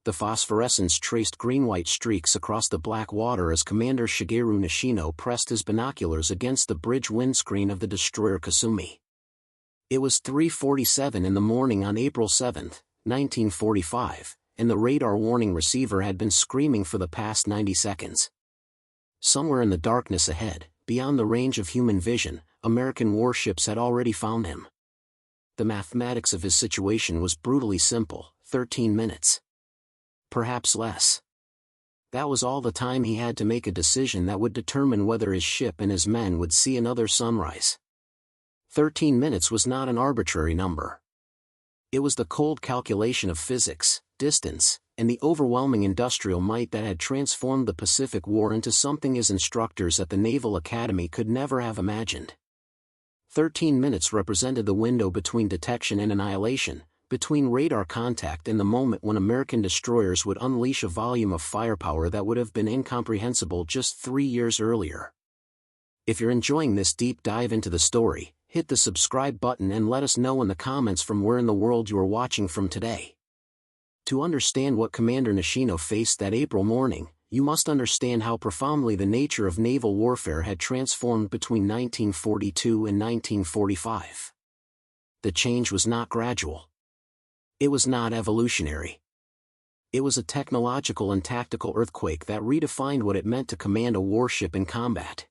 The phosphorescence traced green-white streaks across the black water as Commander Shigeru Nishino pressed his binoculars against the bridge windscreen of the destroyer Kasumi. It was 3:47 in the morning on April 7, 1945, and the radar warning receiver had been screaming for the past 90 seconds. Somewhere in the darkness ahead, beyond the range of human vision, American warships had already found him. The mathematics of his situation was brutally simple: 13 minutes. Perhaps less. That was all the time he had to make a decision that would determine whether his ship and his men would see another sunrise. 13 minutes was not an arbitrary number. It was the cold calculation of physics, distance, and the overwhelming industrial might that had transformed the Pacific War into something his instructors at the Naval Academy could never have imagined. 13 minutes represented the window between detection and annihilation, between radar contact and the moment when American destroyers would unleash a volume of firepower that would have been incomprehensible just 3 years earlier. If you're enjoying this deep dive into the story, hit the subscribe button and let us know in the comments from where in the world you are watching from today. To understand what Commander Nishino faced that April morning, you must understand how profoundly the nature of naval warfare had transformed between 1942 and 1945. The change was not gradual. It was not evolutionary. It was a technological and tactical earthquake that redefined what it meant to command a warship in combat.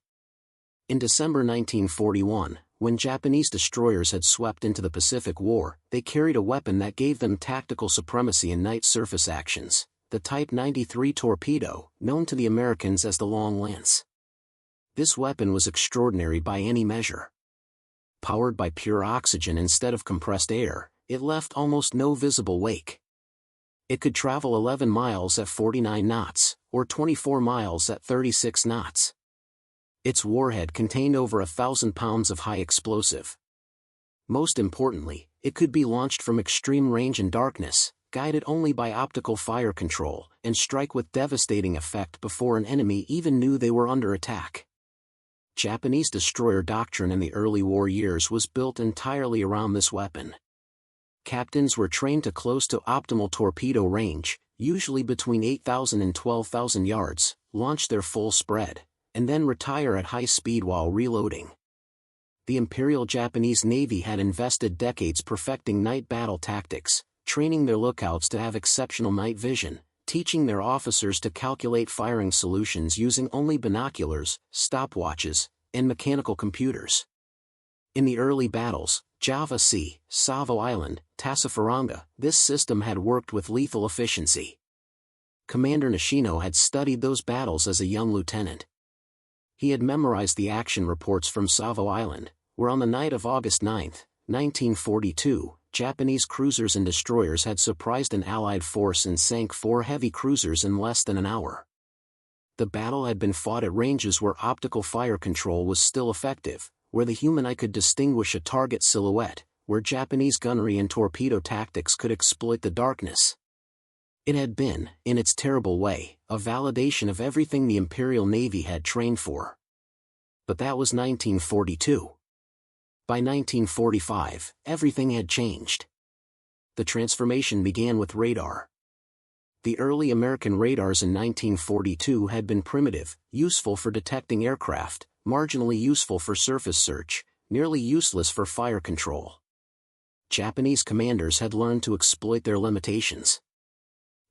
In December 1941, when Japanese destroyers had swept into the Pacific War, they carried a weapon that gave them tactical supremacy in night surface actions, the Type 93 torpedo, known to the Americans as the Long Lance. This weapon was extraordinary by any measure. Powered by pure oxygen instead of compressed air, it left almost no visible wake. It could travel 11 miles at 49 knots, or 24 miles at 36 knots. Its warhead contained over 1,000 pounds of high explosive. Most importantly, it could be launched from extreme range in darkness, guided only by optical fire control, and strike with devastating effect before an enemy even knew they were under attack. Japanese destroyer doctrine in the early war years was built entirely around this weapon. Captains were trained to close to optimal torpedo range, usually between 8,000 and 12,000 yards, launch their full spread, and then retire at high speed while reloading. The Imperial Japanese Navy had invested decades perfecting night battle tactics, training their lookouts to have exceptional night vision, teaching their officers to calculate firing solutions using only binoculars, stopwatches, and mechanical computers. In the early battles, Java Sea, Savo Island, Tassafaranga, this system had worked with lethal efficiency. Commander Nishino had studied those battles as a young lieutenant. He had memorized the action reports from Savo Island, where on the night of August 9, 1942, Japanese cruisers and destroyers had surprised an Allied force and sank 4 heavy cruisers in less than an hour. The battle had been fought at ranges where optical fire control was still effective, where the human eye could distinguish a target silhouette, where Japanese gunnery and torpedo tactics could exploit the darkness. It had been, in its terrible way, a validation of everything the Imperial Navy had trained for. But that was 1942. By 1945, everything had changed. The transformation began with radar. The early American radars in 1942 had been primitive, useful for detecting aircraft, marginally useful for surface search, nearly useless for fire control. Japanese commanders had learned to exploit their limitations.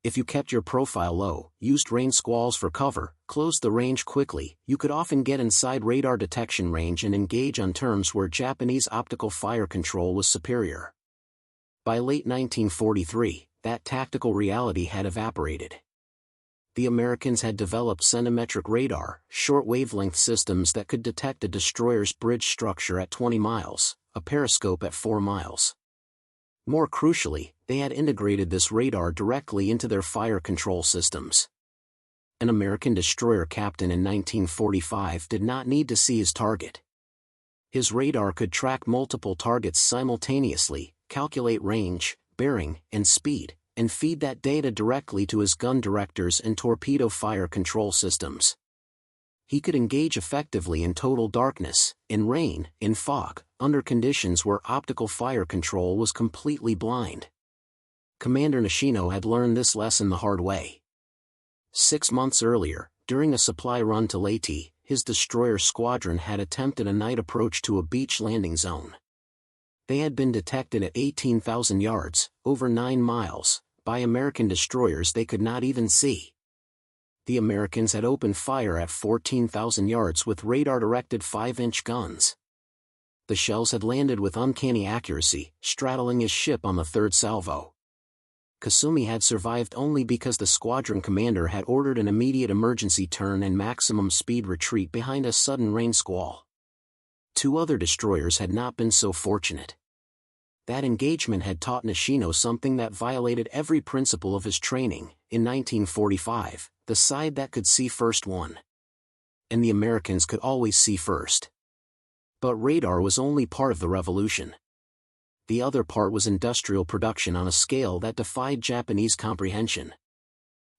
If you kept your profile low, used rain squalls for cover, closed the range quickly, you could often get inside radar detection range and engage on terms where Japanese optical fire control was superior. By late 1943, that tactical reality had evaporated. The Americans had developed centimetric radar, short-wavelength systems that could detect a destroyer's bridge structure at 20 miles, a periscope at 4 miles. More crucially, they had integrated this radar directly into their fire control systems. An American destroyer captain in 1945 did not need to see his target. His radar could track multiple targets simultaneously, calculate range, bearing, and speed, and feed that data directly to his gun directors and torpedo fire control systems. He could engage effectively in total darkness, in rain, in fog, under conditions where optical fire control was completely blind. Commander Nishino had learned this lesson the hard way. 6 months earlier, during a supply run to Leyte, his destroyer squadron had attempted a night approach to a beach landing zone. They had been detected at 18,000 yards, over 9 miles, by American destroyers they could not even see. The Americans had opened fire at 14,000 yards with radar-directed 5-inch guns. The shells had landed with uncanny accuracy, straddling his ship on the third salvo. Kasumi had survived only because the squadron commander had ordered an immediate emergency turn and maximum speed retreat behind a sudden rain squall. 2 other destroyers had not been so fortunate. That engagement had taught Nishino something that violated every principle of his training. In 1945, the side that could see first won. And the Americans could always see first. But radar was only part of the revolution. The other part was industrial production on a scale that defied Japanese comprehension.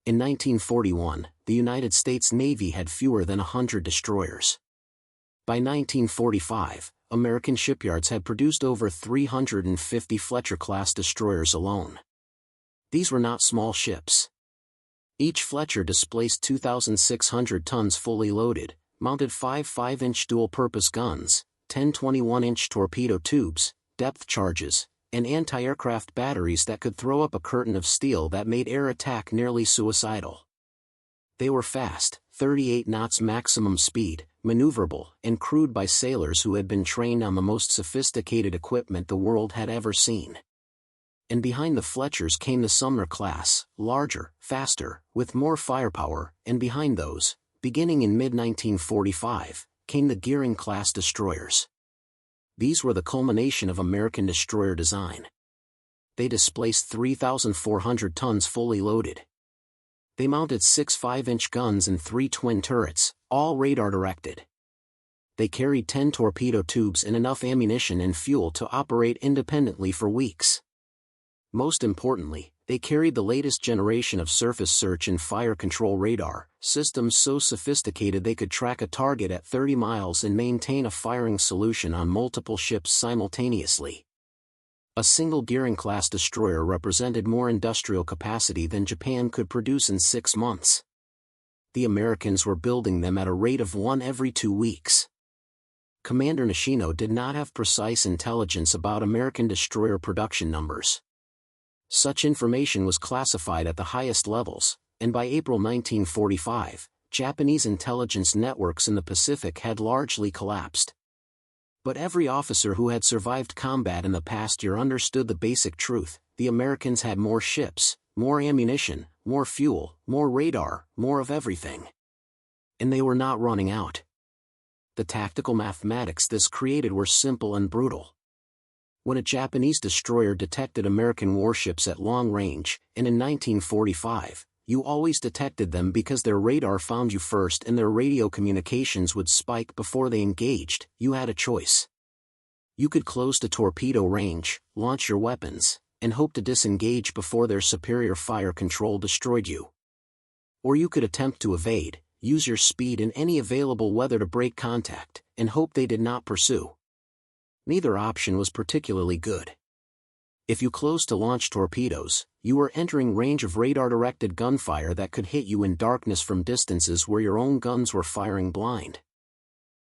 In 1941, the United States Navy had fewer than 100 destroyers. By 1945, American shipyards had produced over 350 Fletcher-class destroyers alone. These were not small ships. Each Fletcher displaced 2,600 tons fully loaded, mounted 5 5-inch dual-purpose guns, 10 21-inch torpedo tubes, depth charges, and anti-aircraft batteries that could throw up a curtain of steel that made air attack nearly suicidal. They were fast, 38 knots maximum speed, maneuverable, and crewed by sailors who had been trained on the most sophisticated equipment the world had ever seen. And behind the Fletchers came the Sumner class, larger, faster, with more firepower, and behind those, beginning in mid-1945, came the Gearing-class destroyers. These were the culmination of American destroyer design. They displaced 3,400 tons fully loaded. They mounted 6 5-inch guns and 3 twin turrets, all radar-directed. They carried 10 torpedo tubes and enough ammunition and fuel to operate independently for weeks. Most importantly, they carried the latest generation of surface search and fire control radar, systems so sophisticated they could track a target at 30 miles and maintain a firing solution on multiple ships simultaneously. A single Gearing-class destroyer represented more industrial capacity than Japan could produce in 6 months. The Americans were building them at a rate of 1 every 2 weeks. Commander Nishino did not have precise intelligence about American destroyer production numbers. Such information was classified at the highest levels, and by April 1945, Japanese intelligence networks in the Pacific had largely collapsed. But every officer who had survived combat in the past year understood the basic truth: the Americans had more ships, more ammunition, more fuel, more radar, more of everything. And they were not running out. The tactical mathematics this created were simple and brutal. When a Japanese destroyer detected American warships at long range, and in 1945, you always detected them because their radar found you first and their radio communications would spike before they engaged, you had a choice. You could close to torpedo range, launch your weapons, and hope to disengage before their superior fire control destroyed you. Or you could attempt to evade, use your speed and any available weather to break contact, and hope they did not pursue. Neither option was particularly good. If you closed to launch torpedoes, you were entering range of radar-directed gunfire that could hit you in darkness from distances where your own guns were firing blind.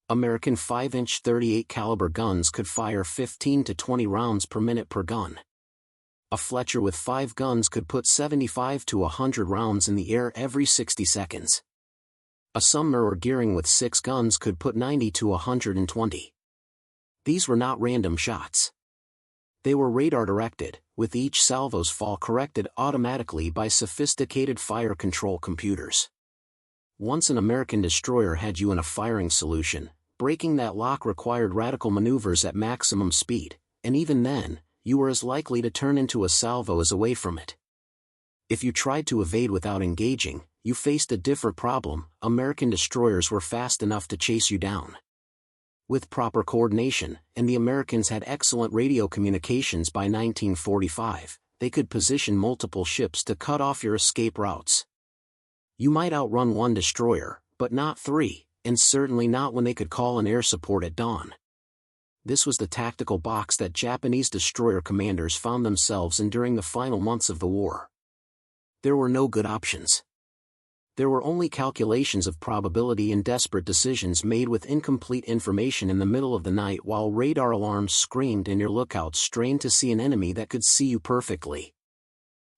American 5-inch 38 caliber guns could fire 15 to 20 rounds per minute per gun. A Fletcher with 5 guns could put 75 to 100 rounds in the air every 60 seconds. A Sumner or Gearing with 6 guns could put 90 to 120. These were not random shots. They were radar-directed, with each salvo's fall corrected automatically by sophisticated fire control computers. Once an American destroyer had you in a firing solution, breaking that lock required radical maneuvers at maximum speed, and even then, you were as likely to turn into a salvo as away from it. If you tried to evade without engaging, you faced a different problem: American destroyers were fast enough to chase you down. With proper coordination, and the Americans had excellent radio communications by 1945, they could position multiple ships to cut off your escape routes. You might outrun 1 destroyer, but not 3, and certainly not when they could call in air support at dawn. This was the tactical box that Japanese destroyer commanders found themselves in during the final months of the war. There were no good options. There were only calculations of probability and desperate decisions made with incomplete information in the middle of the night while radar alarms screamed and your lookouts strained to see an enemy that could see you perfectly.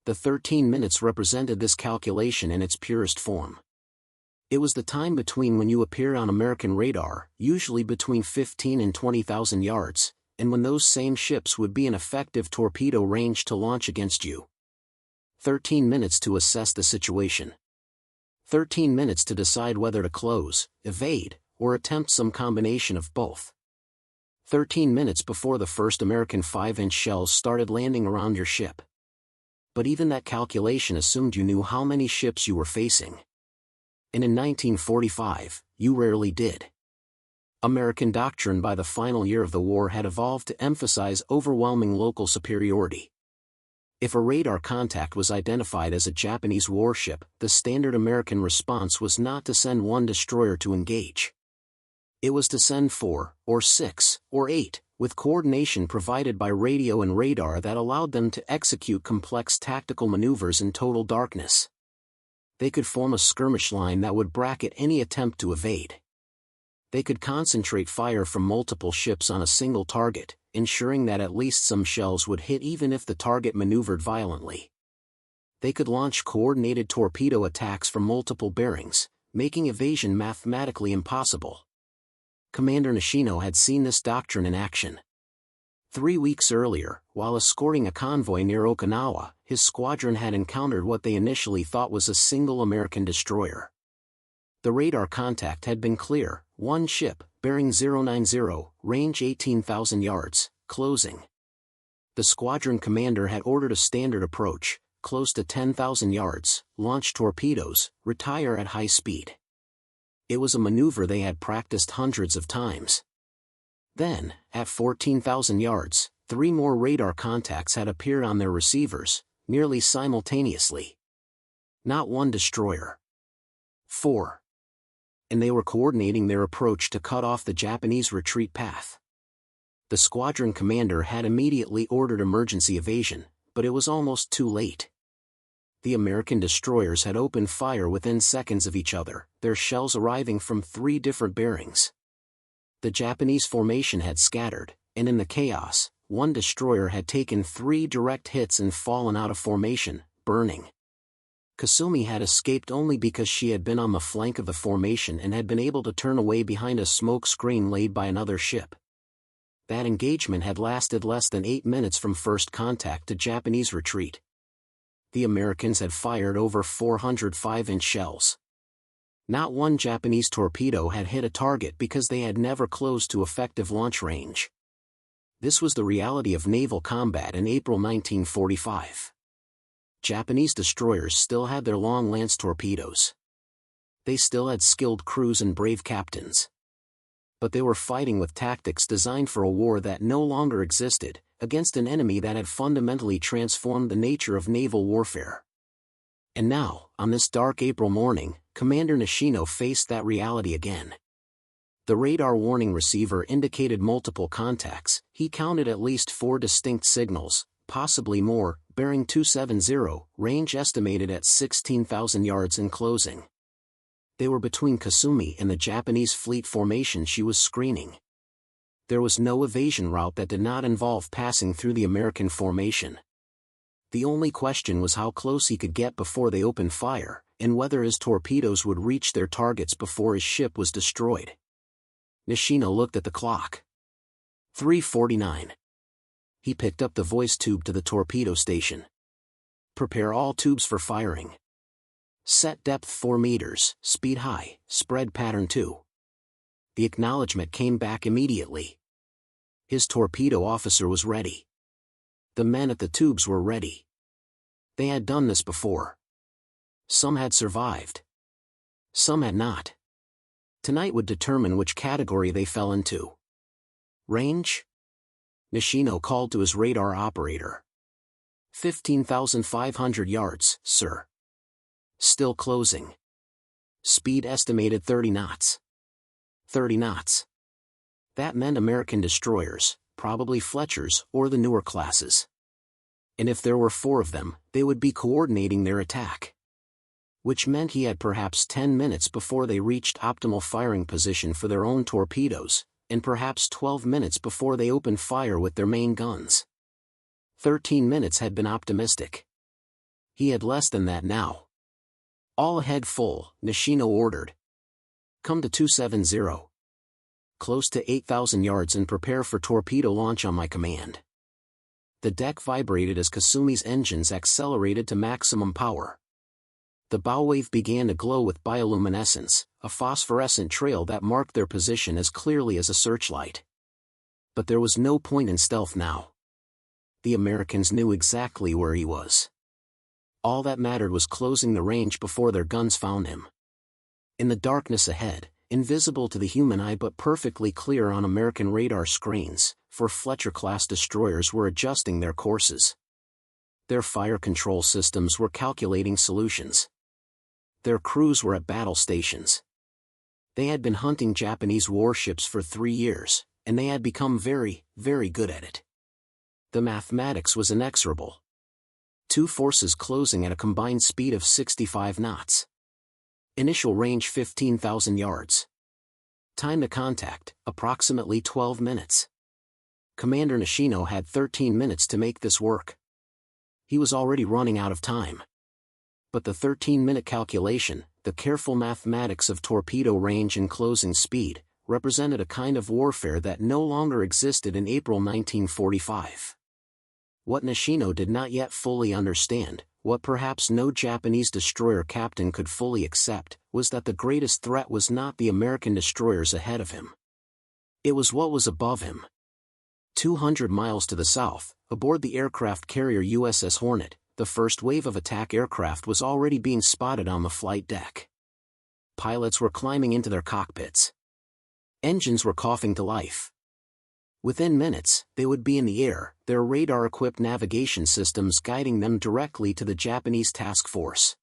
The 13 minutes represented this calculation in its purest form. It was the time between when you appear on American radar, usually between 15 and 20,000 yards, and when those same ships would be in effective torpedo range to launch against you. 13 minutes to assess the situation. 13 minutes to decide whether to close, evade, or attempt some combination of both. 13 minutes before the first American 5-inch shells started landing around your ship. But even that calculation assumed you knew how many ships you were facing. And in 1945, you rarely did. American doctrine by the final year of the war had evolved to emphasize overwhelming local superiority. If a radar contact was identified as a Japanese warship, the standard American response was not to send one destroyer to engage. It was to send 4, or 6, or 8, with coordination provided by radio and radar that allowed them to execute complex tactical maneuvers in total darkness. They could form a skirmish line that would bracket any attempt to evade. They could concentrate fire from multiple ships on a single target, ensuring that at least some shells would hit even if the target maneuvered violently. They could launch coordinated torpedo attacks from multiple bearings, making evasion mathematically impossible. Commander Nishino had seen this doctrine in action. 3 weeks earlier, while escorting a convoy near Okinawa, his squadron had encountered what they initially thought was a single American destroyer. The radar contact had been clear, one ship, bearing 090, range 18,000 yards, closing. The squadron commander had ordered a standard approach, close to 10,000 yards, launch torpedoes, retire at high speed. It was a maneuver they had practiced hundreds of times. Then, at 14,000 yards, 3 more radar contacts had appeared on their receivers, nearly simultaneously. Not one destroyer. 4. And they were coordinating their approach to cut off the Japanese retreat path. The squadron commander had immediately ordered emergency evasion, but it was almost too late. The American destroyers had opened fire within seconds of each other, their shells arriving from 3 different bearings. The Japanese formation had scattered, and in the chaos, one destroyer had taken 3 direct hits and fallen out of formation, burning. Kasumi had escaped only because she had been on the flank of the formation and had been able to turn away behind a smoke screen laid by another ship. That engagement had lasted less than 8 minutes from first contact to Japanese retreat. The Americans had fired over 400 5-inch shells. Not one Japanese torpedo had hit a target because they had never closed to effective launch range. This was the reality of naval combat in April 1945. Japanese destroyers still had their long lance torpedoes. They still had skilled crews and brave captains. But they were fighting with tactics designed for a war that no longer existed, against an enemy that had fundamentally transformed the nature of naval warfare. And now, on this dark April morning, Commander Nishino faced that reality again. The radar warning receiver indicated multiple contacts. He counted at least 4 distinct signals, possibly more, bearing 270, range estimated at 16,000 yards and closing. They were between Kasumi and the Japanese fleet formation she was screening. There was no evasion route that did not involve passing through the American formation. The only question was how close he could get before they opened fire, and whether his torpedoes would reach their targets before his ship was destroyed. Nishino looked at the clock. 3:49. He picked up the voice tube to the torpedo station. Prepare all tubes for firing. Set depth 4 meters, speed high, spread pattern 2. The acknowledgement came back immediately. His torpedo officer was ready. The men at the tubes were ready. They had done this before. Some had survived. Some had not. Tonight would determine which category they fell into. Range? Nishino called to his radar operator. 15,500 yards, sir. Still closing. Speed estimated 30 knots. 30 knots. That meant American destroyers, probably Fletchers or the newer classes. And if there were 4 of them, they would be coordinating their attack. Which meant he had perhaps 10 minutes before they reached optimal firing position for their own torpedoes, and perhaps 12 minutes before they opened fire with their main guns. 13 minutes had been optimistic. He had less than that now. All ahead full, Nishino ordered. Come to 270. Close to 8,000 yards and prepare for torpedo launch on my command. The deck vibrated as Kasumi's engines accelerated to maximum power. The bow wave began to glow with bioluminescence, a phosphorescent trail that marked their position as clearly as a searchlight. But there was no point in stealth now. The Americans knew exactly where he was. All that mattered was closing the range before their guns found him. In the darkness ahead, invisible to the human eye but perfectly clear on American radar screens, 4 Fletcher-class destroyers were adjusting their courses. Their fire control systems were calculating solutions. Their crews were at battle stations. They had been hunting Japanese warships for 3 years, and they had become very, very good at it. The mathematics was inexorable. 2 forces closing at a combined speed of 65 knots. Initial range 15,000 yards. Time to contact, approximately 12 minutes. Commander Nishino had 13 minutes to make this work. He was already running out of time. But the 13-minute calculation, the careful mathematics of torpedo range and closing speed, represented a kind of warfare that no longer existed in April 1945. What Nishino did not yet fully understand, what perhaps no Japanese destroyer captain could fully accept, was that the greatest threat was not the American destroyers ahead of him. It was what was above him. 200 miles to the south, aboard the aircraft carrier USS Hornet, the first wave of attack aircraft was already being spotted on the flight deck. Pilots were climbing into their cockpits. Engines were coughing to life. Within minutes, they would be in the air, their radar-equipped navigation systems guiding them directly to the Japanese task force.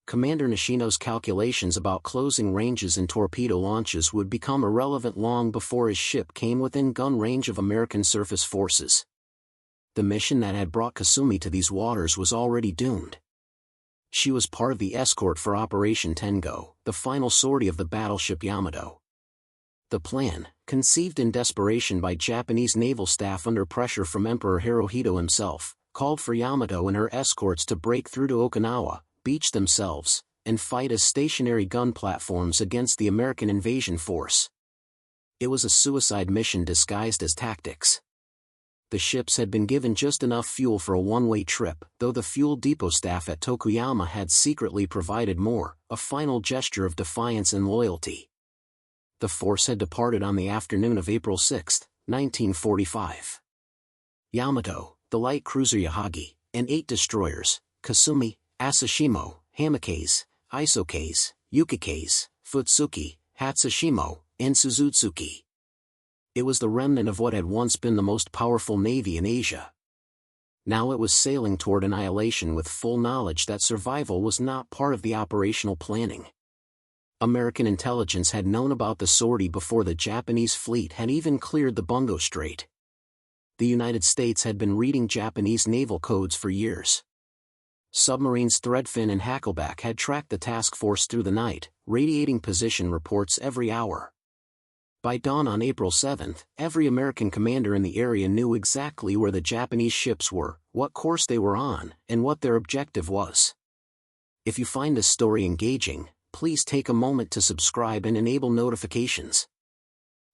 Commander Nishino's calculations about closing ranges and torpedo launches would become irrelevant long before his ship came within gun range of American surface forces. The mission that had brought Kasumi to these waters was already doomed. She was part of the escort for Operation Tengo, the final sortie of the battleship Yamato. The plan, conceived in desperation by Japanese naval staff under pressure from Emperor Hirohito himself, called for Yamato and her escorts to break through to Okinawa, beach themselves, and fight as stationary gun platforms against the American invasion force. It was a suicide mission disguised as tactics. The ships had been given just enough fuel for a one-way trip, though the fuel depot staff at Tokuyama had secretly provided more, a final gesture of defiance and loyalty. The force had departed on the afternoon of April 6, 1945. Yamato, the light cruiser Yahagi, and 8 destroyers, Kasumi, Asashimo, Hamikase, Isokase, Yukikase, Futsuki, Hatsushimo, and Suzutsuki. It was the remnant of what had once been the most powerful navy in Asia. Now it was sailing toward annihilation with full knowledge that survival was not part of the operational planning. American intelligence had known about the sortie before the Japanese fleet had even cleared the Bungo Strait. The United States had been reading Japanese naval codes for years. Submarines Threadfin and Hackleback had tracked the task force through the night, radiating position reports every hour. By dawn on April 7, every American commander in the area knew exactly where the Japanese ships were, what course they were on, and what their objective was. If you find this story engaging, please take a moment to subscribe and enable notifications.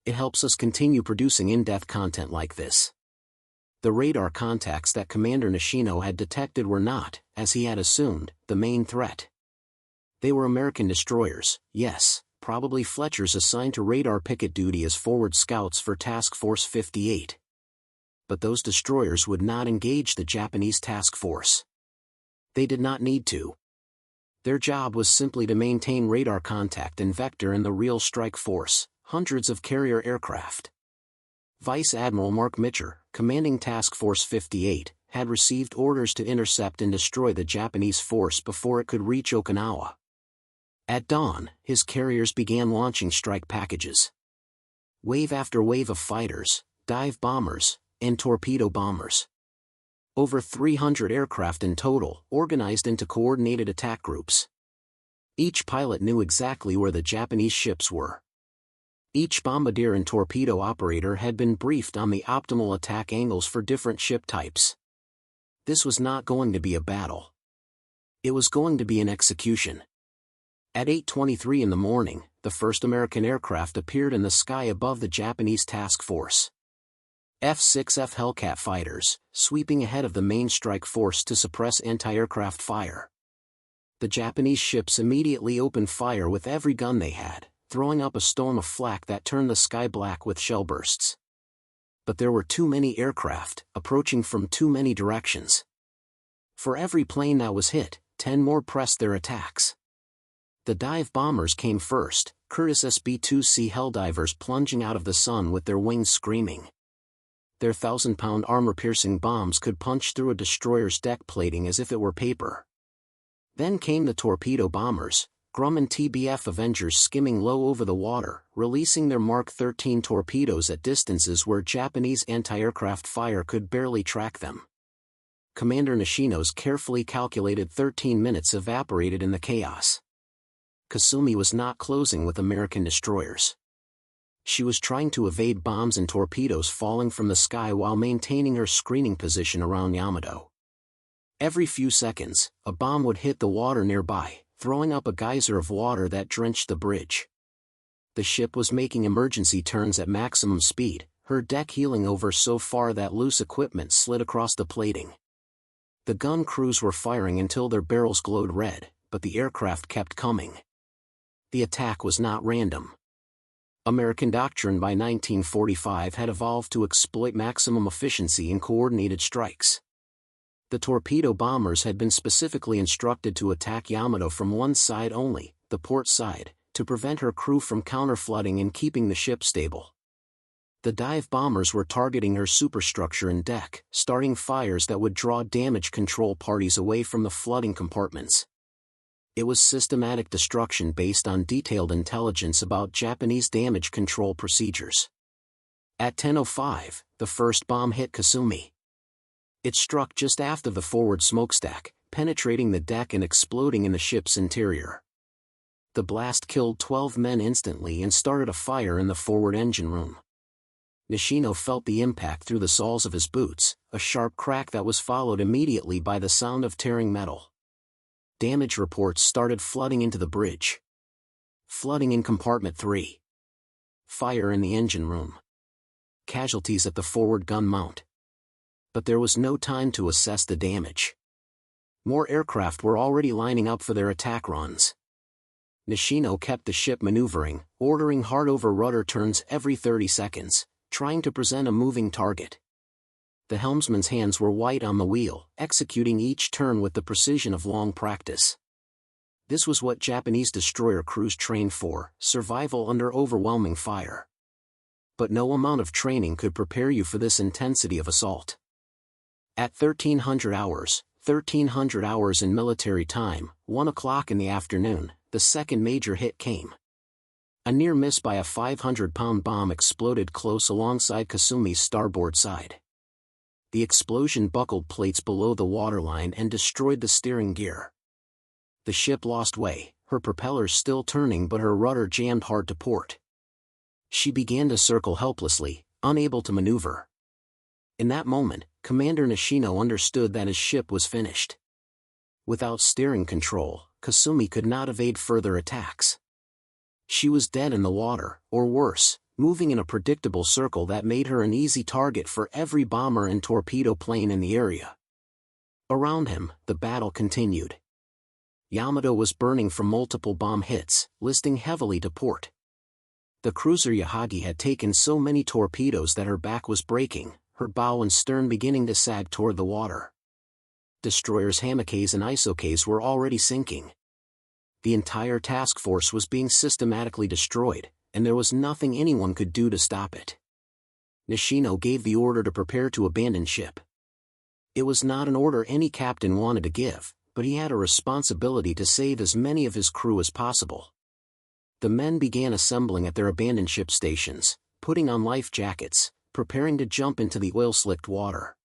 It helps us continue producing in-depth content like this. The radar contacts that Commander Nishino had detected were not, as he had assumed, the main threat. They were American destroyers, yes, probably Fletchers assigned to radar picket duty as forward scouts for Task Force 58. But those destroyers would not engage the Japanese task force. They did not need to. Their job was simply to maintain radar contact and vector in the real strike force, hundreds of carrier aircraft. Vice Admiral Mark Mitcher, commanding Task Force 58, had received orders to intercept and destroy the Japanese force before it could reach Okinawa. At dawn, his carriers began launching strike packages. Wave after wave of fighters, dive bombers, and torpedo bombers. Over 300 aircraft in total, organized into coordinated attack groups. Each pilot knew exactly where the Japanese ships were. Each bombardier and torpedo operator had been briefed on the optimal attack angles for different ship types. This was not going to be a battle. It was going to be an execution. At 8:23 in the morning, the first American aircraft appeared in the sky above the Japanese task force. F-6F Hellcat fighters, sweeping ahead of the main strike force to suppress anti-aircraft fire. The Japanese ships immediately opened fire with every gun they had, throwing up a storm of flak that turned the sky black with shell bursts. But there were too many aircraft, approaching from too many directions. For every plane that was hit, 10 more pressed their attacks. The dive bombers came first, Curtiss SB-2C Helldivers plunging out of the sun with their wings screaming. Their 1,000-pound armor-piercing bombs could punch through a destroyer's deck plating as if it were paper. Then came the torpedo bombers, Grumman TBF Avengers skimming low over the water, releasing their Mark 13 torpedoes at distances where Japanese anti-aircraft fire could barely track them. Commander Nishino's carefully calculated 13 minutes evaporated in the chaos. Kasumi was not closing with American destroyers. She was trying to evade bombs and torpedoes falling from the sky while maintaining her screening position around Yamato. Every few seconds, a bomb would hit the water nearby, throwing up a geyser of water that drenched the bridge. The ship was making emergency turns at maximum speed, her deck heeling over so far that loose equipment slid across the plating. The gun crews were firing until their barrels glowed red, but the aircraft kept coming. The attack was not random. American doctrine by 1945 had evolved to exploit maximum efficiency in coordinated strikes. The torpedo bombers had been specifically instructed to attack Yamato from one side only, the port side, to prevent her crew from counter-flooding and keeping the ship stable. The dive bombers were targeting her superstructure and deck, starting fires that would draw damage control parties away from the flooding compartments. It was systematic destruction based on detailed intelligence about Japanese damage control procedures. At 10:05, the first bomb hit Kasumi. It struck just aft of the forward smokestack, penetrating the deck and exploding in the ship's interior. The blast killed 12 men instantly and started a fire in the forward engine room. Nishino felt the impact through the soles of his boots, a sharp crack that was followed immediately by the sound of tearing metal. Damage reports started flooding into the bridge. Flooding in compartment 3. Fire in the engine room. Casualties at the forward gun mount. But there was no time to assess the damage. More aircraft were already lining up for their attack runs. Nishino kept the ship maneuvering, ordering hard-over rudder turns every 30 seconds, trying to present a moving target. The helmsman's hands were white on the wheel, executing each turn with the precision of long practice. This was what Japanese destroyer crews trained for, survival under overwhelming fire. But no amount of training could prepare you for this intensity of assault. At 1300 hours in military time, 1 o'clock in the afternoon, the second major hit came. A near miss by a 500-pound bomb exploded close alongside Kasumi's starboard side. The explosion buckled plates below the waterline and destroyed the steering gear. The ship lost way, her propellers still turning but her rudder jammed hard to port. She began to circle helplessly, unable to maneuver. In that moment, Commander Nishino understood that his ship was finished. Without steering control, Kasumi could not evade further attacks. She was dead in the water, or worse, moving in a predictable circle that made her an easy target for every bomber and torpedo plane in the area. Around him, the battle continued. Yamato was burning from multiple bomb hits, listing heavily to port. The cruiser Yahagi had taken so many torpedoes that her back was breaking, her bow and stern beginning to sag toward the water. Destroyers Hamakaze and Isokaze were already sinking. The entire task force was being systematically destroyed, and there was nothing anyone could do to stop it. Nishino gave the order to prepare to abandon ship. It was not an order any captain wanted to give, but he had a responsibility to save as many of his crew as possible. The men began assembling at their abandoned ship stations, putting on life jackets, preparing to jump into the oil-slicked water.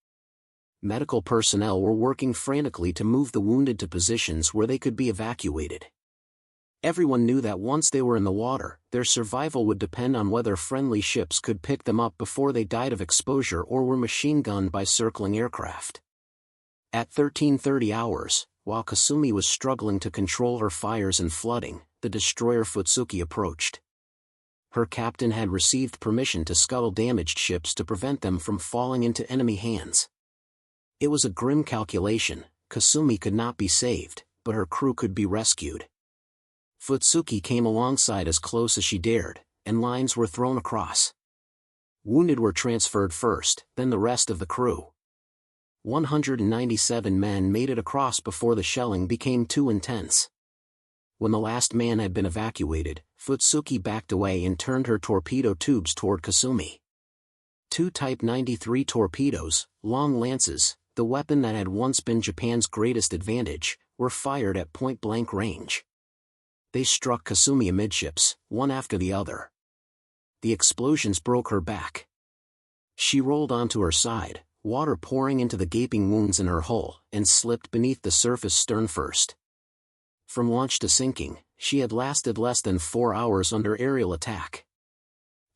Medical personnel were working frantically to move the wounded to positions where they could be evacuated. Everyone knew that once they were in the water, their survival would depend on whether friendly ships could pick them up before they died of exposure or were machine-gunned by circling aircraft. At 13:30 hours, while Kasumi was struggling to control her fires and flooding, the destroyer Futsuki approached. Her captain had received permission to scuttle damaged ships to prevent them from falling into enemy hands. It was a grim calculation. Kasumi could not be saved, but her crew could be rescued. Futsuki came alongside as close as she dared, and lines were thrown across. Wounded were transferred first, then the rest of the crew. 197 men made it across before the shelling became too intense. When the last man had been evacuated, Futsuki backed away and turned her torpedo tubes toward Kasumi. Two Type 93 torpedoes, long lances, the weapon that had once been Japan's greatest advantage, were fired at point-blank range. They struck Kasumi amidships, one after the other. The explosions broke her back. She rolled onto her side, water pouring into the gaping wounds in her hull, and slipped beneath the surface stern first. From launch to sinking, she had lasted less than 4 hours under aerial attack.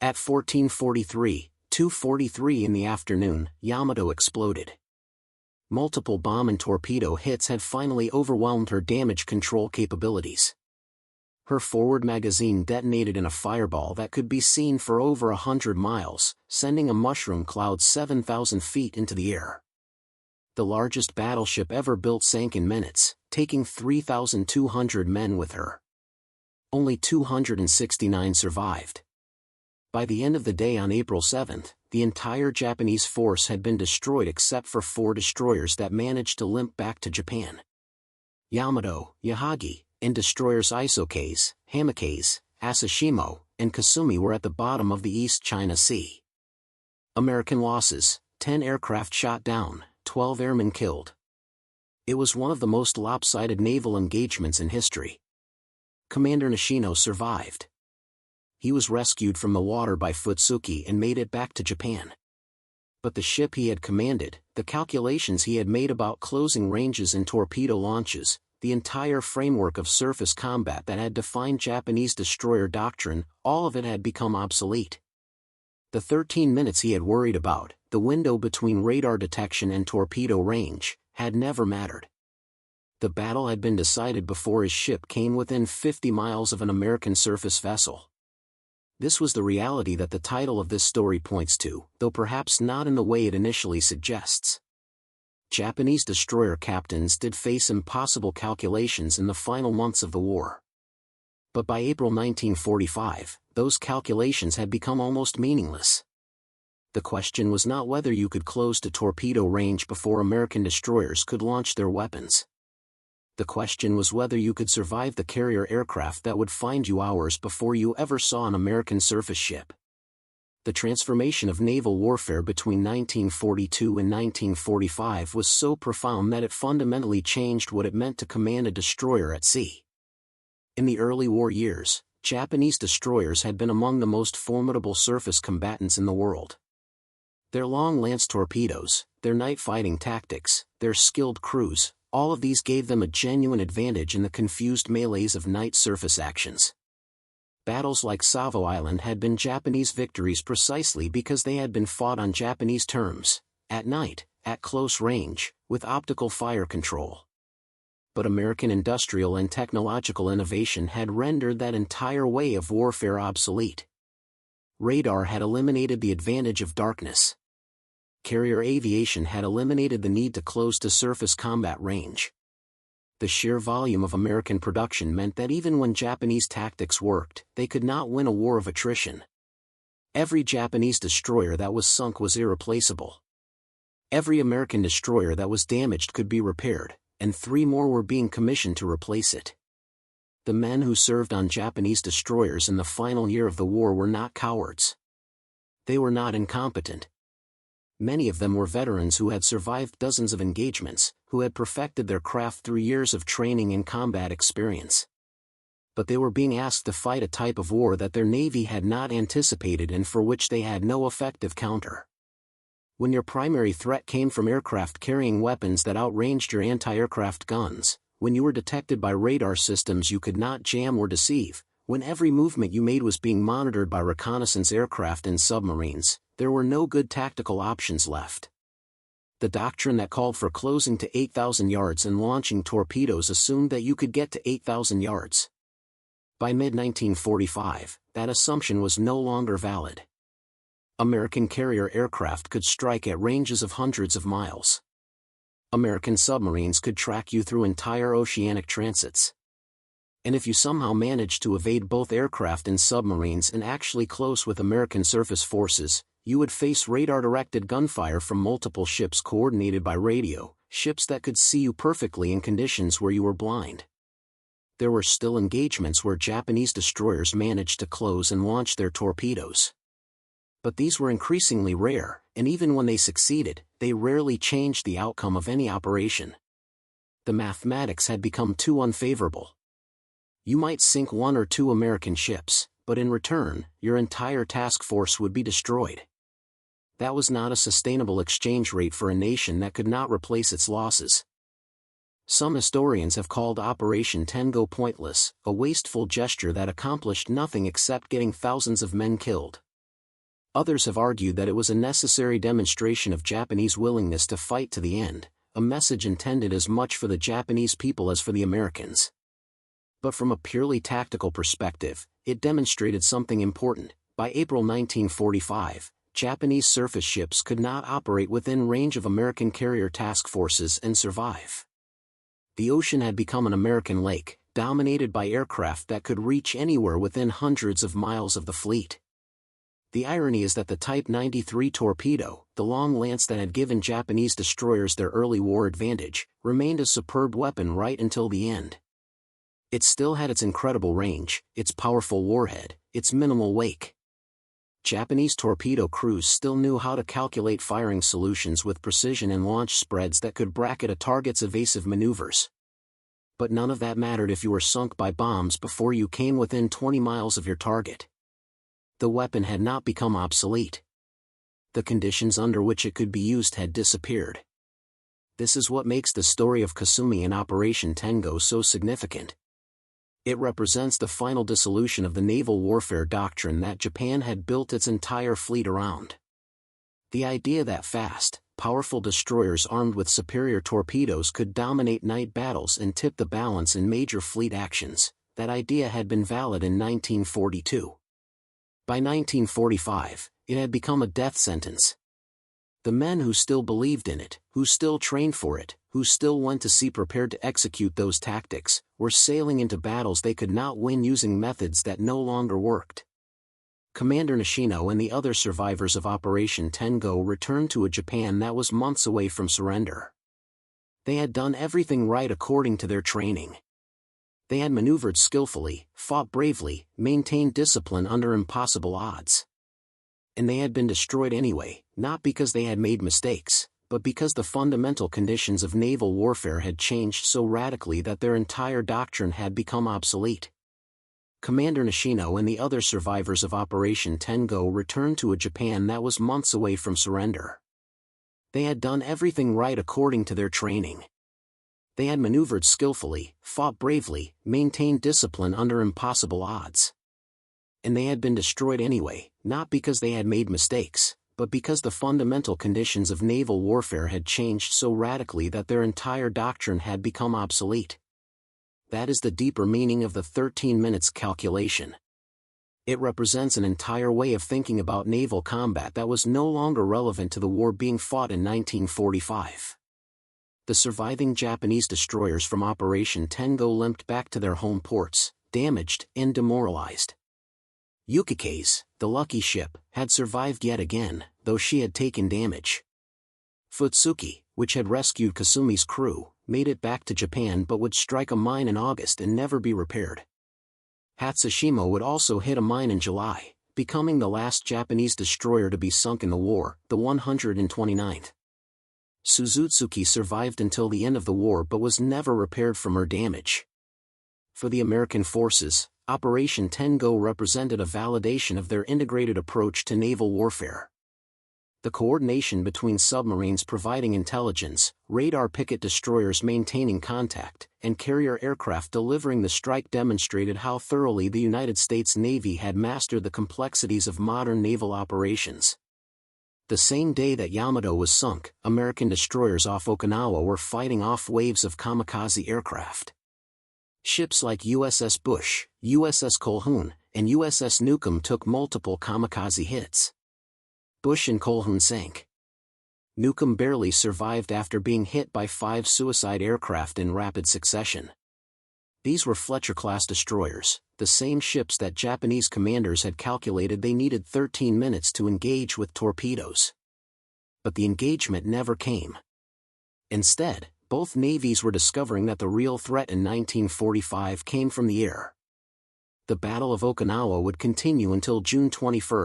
At 14:43, 2:43 in the afternoon, Yamato exploded. Multiple bomb and torpedo hits had finally overwhelmed her damage control capabilities. Her forward magazine detonated in a fireball that could be seen for over 100 miles, sending a mushroom cloud 7,000 feet into the air. The largest battleship ever built sank in minutes, taking 3,200 men with her. Only 269 survived. By the end of the day on April 7, the entire Japanese force had been destroyed except for 4 destroyers that managed to limp back to Japan. Yamato, Yahagi, and destroyers Isokase, Hamakase, Asashimo, and Kasumi were at the bottom of the East China Sea. American losses: 10 aircraft shot down, 12 airmen killed. It was one of the most lopsided naval engagements in history. Commander Nishino survived. He was rescued from the water by Futsuki and made it back to Japan. But the ship he had commanded, the calculations he had made about closing ranges and torpedo launches, the entire framework of surface combat that had defined Japanese destroyer doctrine, all of it had become obsolete. The 13 minutes he had worried about, the window between radar detection and torpedo range, had never mattered. The battle had been decided before his ship came within 50 miles of an American surface vessel. This was the reality that the title of this story points to, though perhaps not in the way it initially suggests. Japanese destroyer captains did face impossible calculations in the final months of the war. But by April 1945, those calculations had become almost meaningless. The question was not whether you could close to torpedo range before American destroyers could launch their weapons. The question was whether you could survive the carrier aircraft that would find you hours before you ever saw an American surface ship. The transformation of naval warfare between 1942 and 1945 was so profound that it fundamentally changed what it meant to command a destroyer at sea. In the early war years, Japanese destroyers had been among the most formidable surface combatants in the world. Their long lance torpedoes, their night fighting tactics, their skilled crews, all of these gave them a genuine advantage in the confused melees of night surface actions. Battles like Savo Island had been Japanese victories precisely because they had been fought on Japanese terms, at night, at close range, with optical fire control. But American industrial and technological innovation had rendered that entire way of warfare obsolete. Radar had eliminated the advantage of darkness. Carrier aviation had eliminated the need to close to surface combat range. The sheer volume of American production meant that even when Japanese tactics worked, they could not win a war of attrition. Every Japanese destroyer that was sunk was irreplaceable. Every American destroyer that was damaged could be repaired, and 3 more were being commissioned to replace it. The men who served on Japanese destroyers in the final year of the war were not cowards. They were not incompetent. Many of them were veterans who had survived dozens of engagements, who had perfected their craft through years of training and combat experience. but they were being asked to fight a type of war that their navy had not anticipated and for which they had no effective counter. When your primary threat came from aircraft carrying weapons that outranged your anti-aircraft guns, when you were detected by radar systems you could not jam or deceive, when every movement you made was being monitored by reconnaissance aircraft and submarines, there were no good tactical options left. The doctrine that called for closing to 8,000 yards and launching torpedoes assumed that you could get to 8,000 yards. By mid-1945, that assumption was no longer valid. American carrier aircraft could strike at ranges of hundreds of miles. American submarines could track you through entire oceanic transits. And if you somehow managed to evade both aircraft and submarines and actually close with American surface forces, you would face radar-directed gunfire from multiple ships coordinated by radio, ships that could see you perfectly in conditions where you were blind. There were still engagements where Japanese destroyers managed to close and launch their torpedoes. But these were increasingly rare, and even when they succeeded, they rarely changed the outcome of any operation. The mathematics had become too unfavorable. You might sink one or two American ships, but in return, your entire task force would be destroyed. That was not a sustainable exchange rate for a nation that could not replace its losses. Some historians have called Operation Tengo pointless, a wasteful gesture that accomplished nothing except getting thousands of men killed. Others have argued that it was a necessary demonstration of Japanese willingness to fight to the end, a message intended as much for the Japanese people as for the Americans. But from a purely tactical perspective, it demonstrated something important. By April 1945, Japanese surface ships could not operate within range of American carrier task forces and survive. The ocean had become an American lake, dominated by aircraft that could reach anywhere within hundreds of miles of the fleet. The irony is that the Type 93 torpedo, the long lance that had given Japanese destroyers their early war advantage, remained a superb weapon right until the end. It still had its incredible range, its powerful warhead, its minimal wake. Japanese torpedo crews still knew how to calculate firing solutions with precision and launch spreads that could bracket a target's evasive maneuvers. But none of that mattered if you were sunk by bombs before you came within 20 miles of your target. The weapon had not become obsolete. The conditions under which it could be used had disappeared. This is what makes the story of Kasumi and Operation Tengo so significant. It represents the final dissolution of the naval warfare doctrine that Japan had built its entire fleet around. The idea that fast, powerful destroyers armed with superior torpedoes could dominate night battles and tip the balance in major fleet actions, that idea had been valid in 1942. By 1945, it had become a death sentence. The men who still believed in it, who still trained for it, who still went to sea prepared to execute those tactics, were sailing into battles they could not win using methods that no longer worked. Commander Nishino and the other survivors of Operation Tengo returned to a Japan that was months away from surrender. They had done everything right according to their training. They had maneuvered skillfully, fought bravely, maintained discipline under impossible odds. And they had been destroyed anyway, not because they had made mistakes, but because the fundamental conditions of naval warfare had changed so radically that their entire doctrine had become obsolete. Commander Nishino and the other survivors of Operation Tengo returned to a Japan that was months away from surrender. They had done everything right according to their training. They had maneuvered skillfully, fought bravely, maintained discipline under impossible odds. And they had been destroyed anyway, not because they had made mistakes, but because the fundamental conditions of naval warfare had changed so radically that their entire doctrine had become obsolete. That is the deeper meaning of the 13 minutes calculation. It represents an entire way of thinking about naval combat that was no longer relevant to the war being fought in 1945. The surviving Japanese destroyers from Operation Tengo limped back to their home ports, damaged and demoralized. Yukike's, the lucky ship, had survived yet again, though she had taken damage. Futsuki, which had rescued Kasumi's crew, made it back to Japan but would strike a mine in August and never be repaired. Hatsushima would also hit a mine in July, becoming the last Japanese destroyer to be sunk in the war, the 129th. Suzutsuki survived until the end of the war but was never repaired from her damage. For the American forces, Operation Tengo represented a validation of their integrated approach to naval warfare. The coordination between submarines providing intelligence, radar picket destroyers maintaining contact, and carrier aircraft delivering the strike demonstrated how thoroughly the United States Navy had mastered the complexities of modern naval operations. The same day that Yamato was sunk, American destroyers off Okinawa were fighting off waves of kamikaze aircraft. Ships like USS Bush, USS Colquhoun, and USS Newcomb took multiple kamikaze hits. Bush and Colquhoun sank. Newcomb barely survived after being hit by 5 suicide aircraft in rapid succession. These were Fletcher-class destroyers, the same ships that Japanese commanders had calculated they needed 13 minutes to engage with torpedoes. But the engagement never came. Instead, both navies were discovering that the real threat in 1945 came from the air. The Battle of Okinawa would continue until June 21,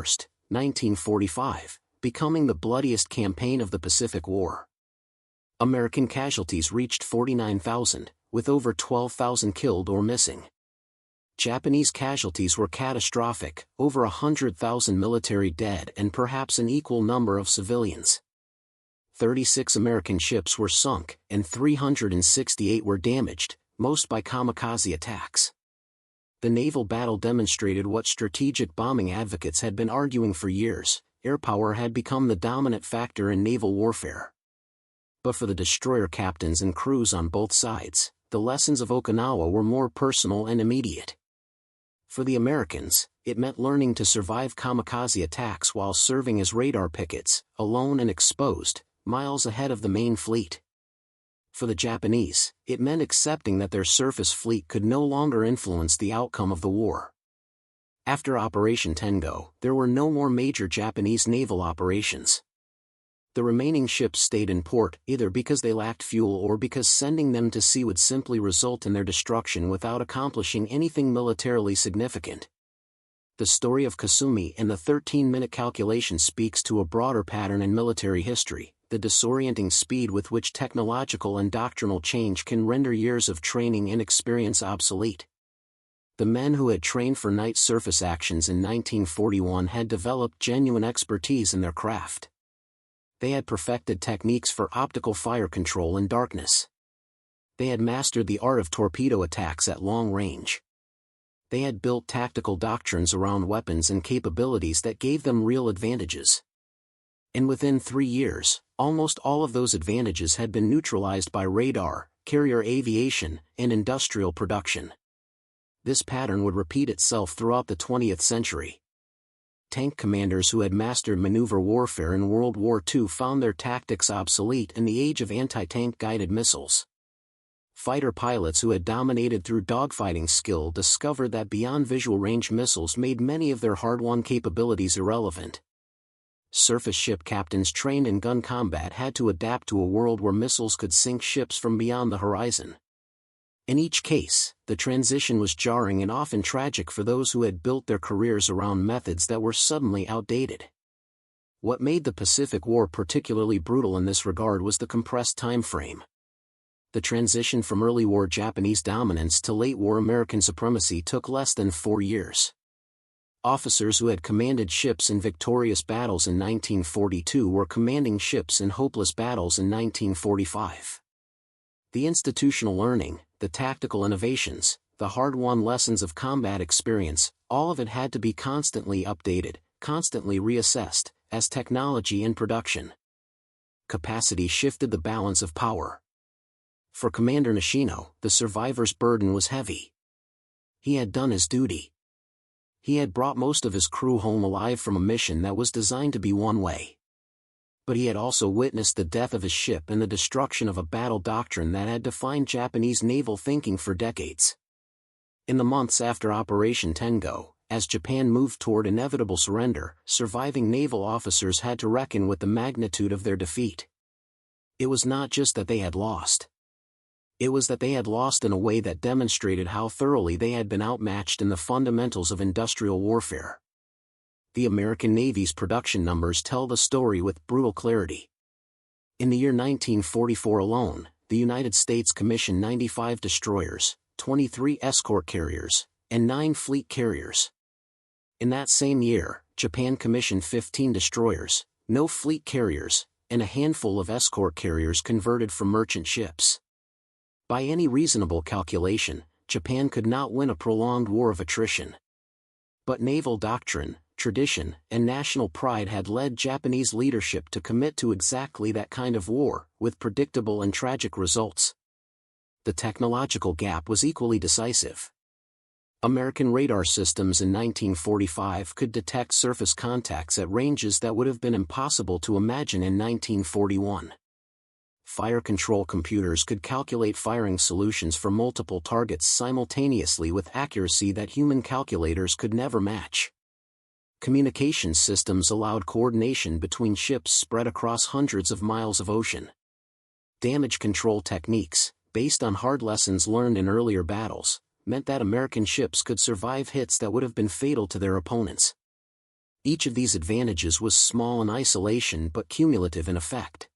1945, becoming the bloodiest campaign of the Pacific War. American casualties reached 49,000, with over 12,000 killed or missing. Japanese casualties were catastrophic, over 100,000 military dead and perhaps an equal number of civilians. 36 American ships were sunk, and 368 were damaged, most by kamikaze attacks. The naval battle demonstrated what strategic bombing advocates had been arguing for years: air power had become the dominant factor in naval warfare. But for the destroyer captains and crews on both sides, the lessons of Okinawa were more personal and immediate. For the Americans, it meant learning to survive kamikaze attacks while serving as radar pickets, alone and exposed, miles ahead of the main fleet. For the Japanese, it meant accepting that their surface fleet could no longer influence the outcome of the war. After Operation Tengo, there were no more major Japanese naval operations. The remaining ships stayed in port either because they lacked fuel or because sending them to sea would simply result in their destruction without accomplishing anything militarily significant. The story of Kasumi and the 13-minute calculation speaks to a broader pattern in military history: the disorienting speed with which technological and doctrinal change can render years of training and experience obsolete. The men who had trained for night surface actions in 1941 had developed genuine expertise in their craft. They had perfected techniques for optical fire control in darkness. They had mastered the art of torpedo attacks at long range. They had built tactical doctrines around weapons and capabilities that gave them real advantages. And within 3 years, almost all of those advantages had been neutralized by radar, carrier aviation, and industrial production. This pattern would repeat itself throughout the 20th century. Tank commanders who had mastered maneuver warfare in World War II found their tactics obsolete in the age of anti-tank guided missiles. Fighter pilots who had dominated through dogfighting skill discovered that beyond visual range missiles made many of their hard-won capabilities irrelevant. Surface ship captains trained in gun combat had to adapt to a world where missiles could sink ships from beyond the horizon. In each case, the transition was jarring and often tragic for those who had built their careers around methods that were suddenly outdated. What made the Pacific War particularly brutal in this regard was the compressed time frame. The transition from early war Japanese dominance to late war American supremacy took less than 4 years. Officers who had commanded ships in victorious battles in 1942 were commanding ships in hopeless battles in 1945. The institutional learning, the tactical innovations, the hard-won lessons of combat experience, all of it had to be constantly updated, constantly reassessed, as technology and production capacity shifted the balance of power. For Commander Nishino, the survivor's burden was heavy. He had done his duty. He had brought most of his crew home alive from a mission that was designed to be one way. But he had also witnessed the death of his ship and the destruction of a battle doctrine that had defined Japanese naval thinking for decades. In the months after Operation Tengo, as Japan moved toward inevitable surrender, surviving naval officers had to reckon with the magnitude of their defeat. It was not just that they had lost. It was that they had lost in a way that demonstrated how thoroughly they had been outmatched in the fundamentals of industrial warfare. The American Navy's production numbers tell the story with brutal clarity. In the year 1944 alone, the United States commissioned 95 destroyers, 23 escort carriers, and 9 fleet carriers. In that same year, Japan commissioned 15 destroyers, no fleet carriers, and a handful of escort carriers converted from merchant ships. By any reasonable calculation, Japan could not win a prolonged war of attrition. But naval doctrine, tradition, and national pride had led Japanese leadership to commit to exactly that kind of war, with predictable and tragic results. The technological gap was equally decisive. American radar systems in 1945 could detect surface contacts at ranges that would have been impossible to imagine in 1941. Fire control computers could calculate firing solutions for multiple targets simultaneously with accuracy that human calculators could never match. Communications systems allowed coordination between ships spread across hundreds of miles of ocean. Damage control techniques, based on hard lessons learned in earlier battles, meant that American ships could survive hits that would have been fatal to their opponents. Each of these advantages was small in isolation but cumulative in effect.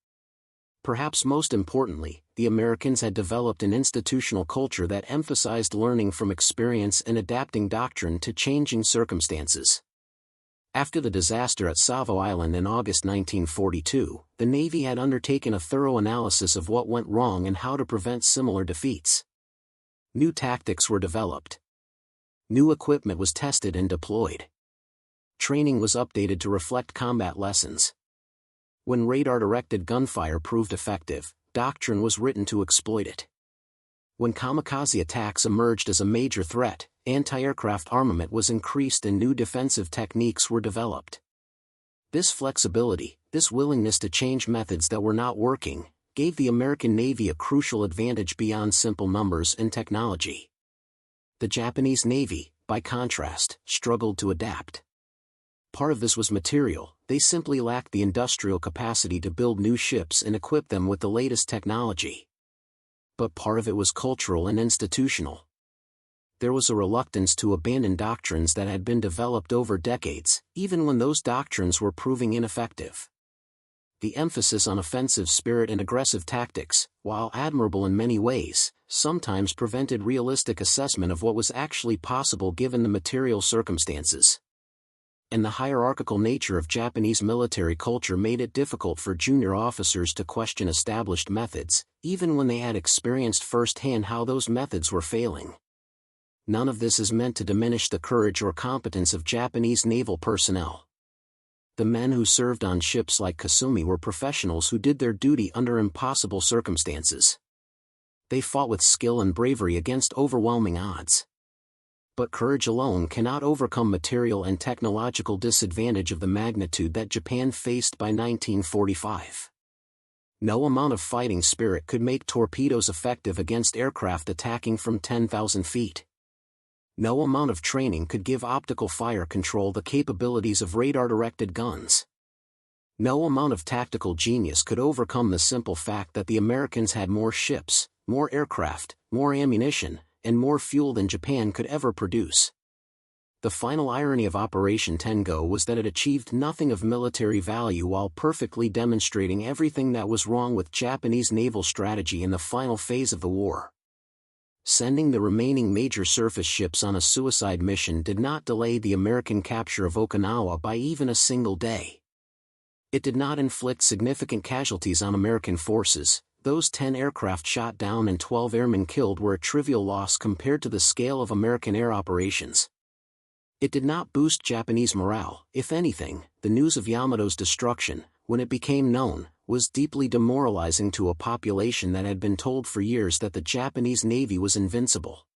Perhaps most importantly, the Americans had developed an institutional culture that emphasized learning from experience and adapting doctrine to changing circumstances. After the disaster at Savo Island in August 1942, the Navy had undertaken a thorough analysis of what went wrong and how to prevent similar defeats. New tactics were developed. New equipment was tested and deployed. Training was updated to reflect combat lessons. When radar-directed gunfire proved effective, doctrine was written to exploit it. When kamikaze attacks emerged as a major threat, anti-aircraft armament was increased and new defensive techniques were developed. This flexibility, this willingness to change methods that were not working, gave the American Navy a crucial advantage beyond simple numbers and technology. The Japanese Navy, by contrast, struggled to adapt. Part of this was material, they simply lacked the industrial capacity to build new ships and equip them with the latest technology. But part of it was cultural and institutional. There was a reluctance to abandon doctrines that had been developed over decades, even when those doctrines were proving ineffective. The emphasis on offensive spirit and aggressive tactics, while admirable in many ways, sometimes prevented realistic assessment of what was actually possible given the material circumstances. And the hierarchical nature of Japanese military culture made it difficult for junior officers to question established methods, even when they had experienced firsthand how those methods were failing. None of this is meant to diminish the courage or competence of Japanese naval personnel. The men who served on ships like Kasumi were professionals who did their duty under impossible circumstances. They fought with skill and bravery against overwhelming odds. But courage alone cannot overcome material and technological disadvantage of the magnitude that Japan faced by 1945. No amount of fighting spirit could make torpedoes effective against aircraft attacking from 10,000 feet. No amount of training could give optical fire control the capabilities of radar-directed guns. No amount of tactical genius could overcome the simple fact that the Americans had more ships, more aircraft, more ammunition, and more fuel than Japan could ever produce. The final irony of Operation Tengo was that it achieved nothing of military value while perfectly demonstrating everything that was wrong with Japanese naval strategy in the final phase of the war. Sending the remaining major surface ships on a suicide mission did not delay the American capture of Okinawa by even a single day. It did not inflict significant casualties on American forces. Those 10 aircraft shot down and 12 airmen killed were a trivial loss compared to the scale of American air operations. It did not boost Japanese morale. If anything, the news of Yamato's destruction, when it became known, was deeply demoralizing to a population that had been told for years that the Japanese Navy was invincible.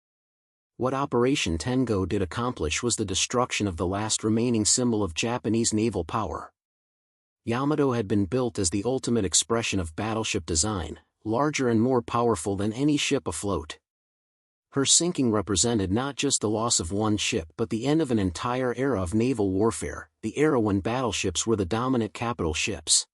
What Operation Tengo did accomplish was the destruction of the last remaining symbol of Japanese naval power. Yamato had been built as the ultimate expression of battleship design, larger and more powerful than any ship afloat. Her sinking represented not just the loss of one ship but the end of an entire era of naval warfare, the era when battleships were the dominant capital ships.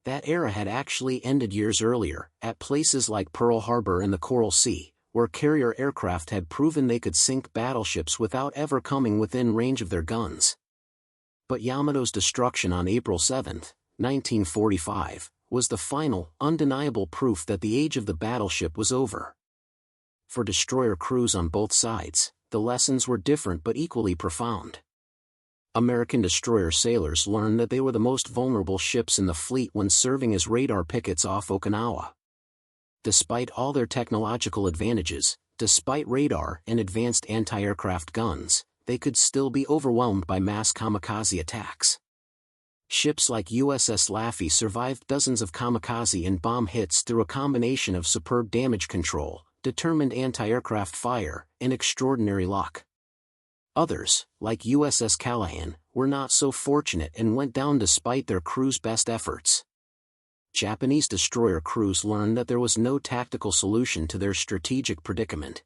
That era had actually ended years earlier, at places like Pearl Harbor in the Coral Sea, where carrier aircraft had proven they could sink battleships without ever coming within range of their guns. But Yamato's destruction on April 7, 1945, was the final, undeniable proof that the age of the battleship was over. For destroyer crews on both sides, the lessons were different but equally profound. American destroyer sailors learned that they were the most vulnerable ships in the fleet when serving as radar pickets off Okinawa. Despite all their technological advantages, despite radar and advanced anti-aircraft guns, they could still be overwhelmed by mass kamikaze attacks. Ships like USS Laffey survived dozens of kamikaze and bomb hits through a combination of superb damage control, determined anti-aircraft fire, and extraordinary luck. Others, like USS Callahan, were not so fortunate and went down despite their crew's best efforts. Japanese destroyer crews learned that there was no tactical solution to their strategic predicament.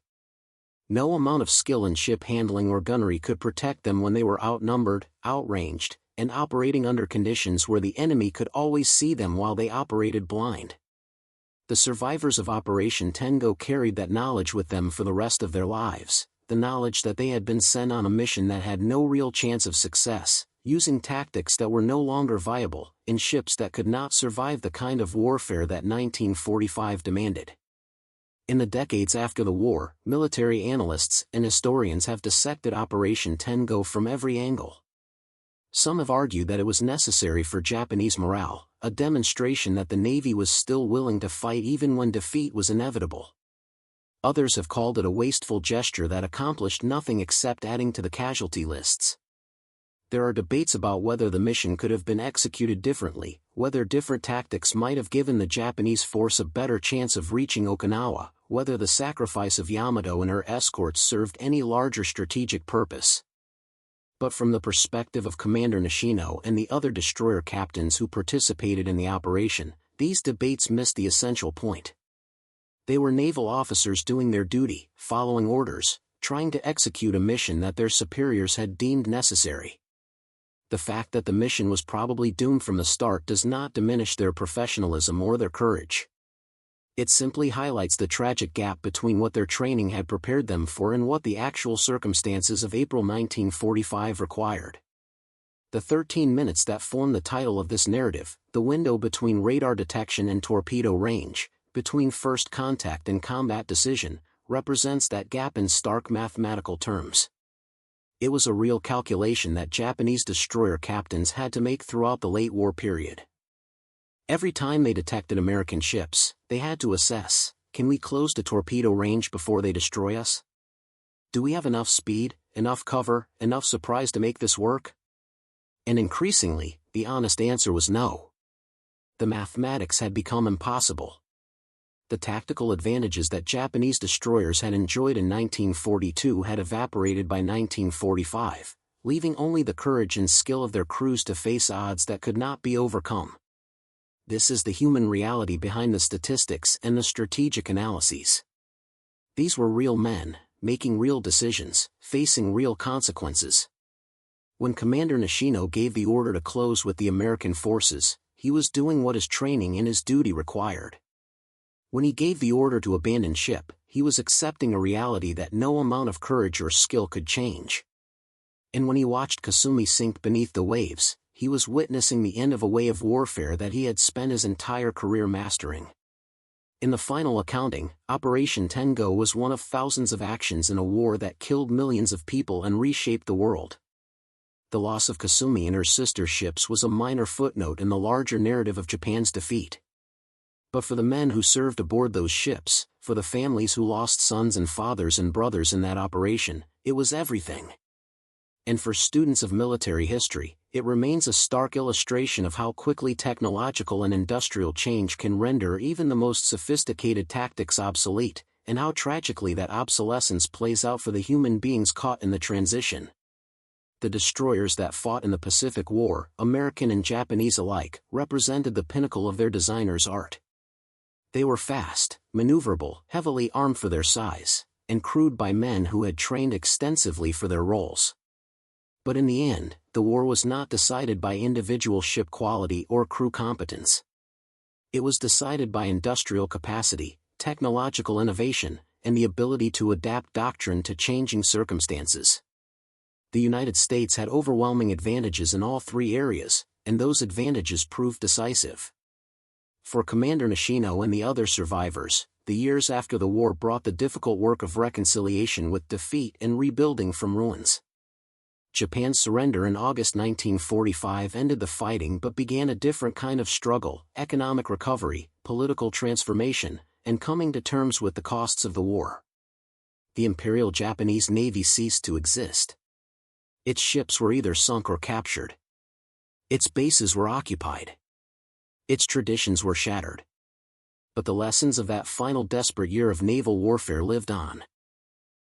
No amount of skill in ship handling or gunnery could protect them when they were outnumbered, outranged, and operating under conditions where the enemy could always see them while they operated blind. The survivors of Operation Tengo carried that knowledge with them for the rest of their lives, the knowledge that they had been sent on a mission that had no real chance of success, using tactics that were no longer viable, in ships that could not survive the kind of warfare that 1945 demanded. In the decades after the war, military analysts and historians have dissected Operation Tengo from every angle. Some have argued that it was necessary for Japanese morale, a demonstration that the Navy was still willing to fight even when defeat was inevitable. Others have called it a wasteful gesture that accomplished nothing except adding to the casualty lists. There are debates about whether the mission could have been executed differently, whether different tactics might have given the Japanese force a better chance of reaching Okinawa, whether the sacrifice of Yamato and her escorts served any larger strategic purpose. But from the perspective of Commander Nishino and the other destroyer captains who participated in the operation, these debates missed the essential point. They were naval officers doing their duty, following orders, trying to execute a mission that their superiors had deemed necessary. The fact that the mission was probably doomed from the start does not diminish their professionalism or their courage. It simply highlights the tragic gap between what their training had prepared them for and what the actual circumstances of April 1945 required. The 13 minutes that form the title of this narrative, the window between radar detection and torpedo range, between first contact and combat decision, represents that gap in stark mathematical terms. It was a real calculation that Japanese destroyer captains had to make throughout the late war period. Every time they detected American ships, they had to assess, can we close the torpedo range before they destroy us? Do we have enough speed, enough cover, enough surprise to make this work? And increasingly, the honest answer was no. The mathematics had become impossible. The tactical advantages that Japanese destroyers had enjoyed in 1942 had evaporated by 1945, leaving only the courage and skill of their crews to face odds that could not be overcome. This is the human reality behind the statistics and the strategic analyses. These were real men, making real decisions, facing real consequences. When Commander Nishino gave the order to close with the American forces, he was doing what his training and his duty required. When he gave the order to abandon ship, he was accepting a reality that no amount of courage or skill could change. And when he watched Kasumi sink beneath the waves, he was witnessing the end of a way of warfare that he had spent his entire career mastering. In the final accounting, Operation Tengo was one of thousands of actions in a war that killed millions of people and reshaped the world. The loss of Kasumi and her sister ships was a minor footnote in the larger narrative of Japan's defeat. But for the men who served aboard those ships, for the families who lost sons and fathers and brothers in that operation, it was everything. And for students of military history, it remains a stark illustration of how quickly technological and industrial change can render even the most sophisticated tactics obsolete, and how tragically that obsolescence plays out for the human beings caught in the transition. The destroyers that fought in the Pacific War, American and Japanese alike, represented the pinnacle of their designers' art. They were fast, maneuverable, heavily armed for their size, and crewed by men who had trained extensively for their roles. But in the end, the war was not decided by individual ship quality or crew competence. It was decided by industrial capacity, technological innovation, and the ability to adapt doctrine to changing circumstances. The United States had overwhelming advantages in all three areas, and those advantages proved decisive. For Commander Nishino and the other survivors, the years after the war brought the difficult work of reconciliation with defeat and rebuilding from ruins. Japan's surrender in August 1945 ended the fighting but began a different kind of struggle: economic recovery, political transformation, and coming to terms with the costs of the war. The Imperial Japanese Navy ceased to exist. Its ships were either sunk or captured. Its bases were occupied. Its traditions were shattered. But the lessons of that final desperate year of naval warfare lived on.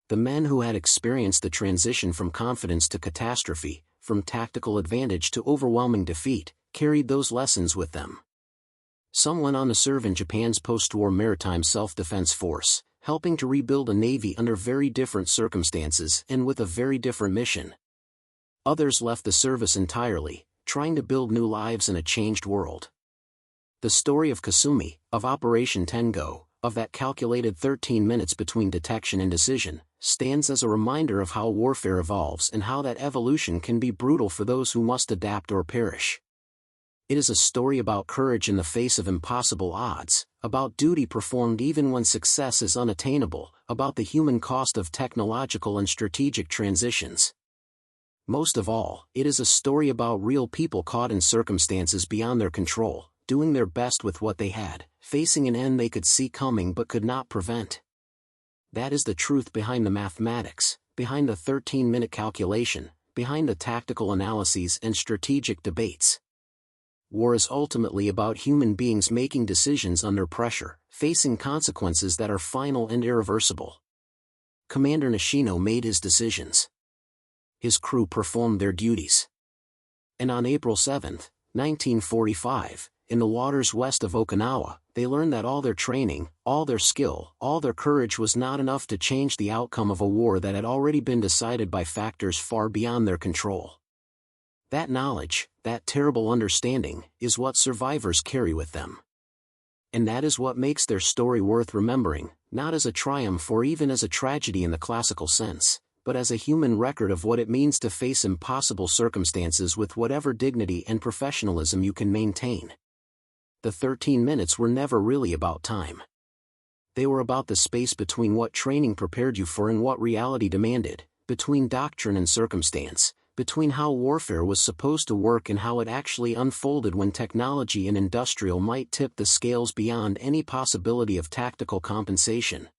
The men who had experienced the transition from confidence to catastrophe, from tactical advantage to overwhelming defeat, carried those lessons with them. Some went on to serve in Japan's post-war maritime self-defense force, helping to rebuild a navy under very different circumstances and with a very different mission. Others left the service entirely, trying to build new lives in a changed world. The story of Kasumi, of Operation Tengo, of that calculated 13 minutes between detection and decision, stands as a reminder of how warfare evolves and how that evolution can be brutal for those who must adapt or perish. It is a story about courage in the face of impossible odds, about duty performed even when success is unattainable, about the human cost of technological and strategic transitions. Most of all, it is a story about real people caught in circumstances beyond their control, doing their best with what they had, facing an end they could see coming but could not prevent. That is the truth behind the mathematics, behind the 13-minute calculation, behind the tactical analyses and strategic debates. War is ultimately about human beings making decisions under pressure, facing consequences that are final and irreversible. Commander Nishino made his decisions. His crew performed their duties. And on April 7, 1945, in the waters west of Okinawa, they learned that all their training, all their skill, all their courage was not enough to change the outcome of a war that had already been decided by factors far beyond their control. That knowledge, that terrible understanding, is what survivors carry with them. And that is what makes their story worth remembering, not as a triumph or even as a tragedy in the classical sense, but as a human record of what it means to face impossible circumstances with whatever dignity and professionalism you can maintain. The 13 minutes were never really about time. They were about the space between what training prepared you for and what reality demanded, between doctrine and circumstance, between how warfare was supposed to work and how it actually unfolded when technology and industrial might tip the scales beyond any possibility of tactical compensation.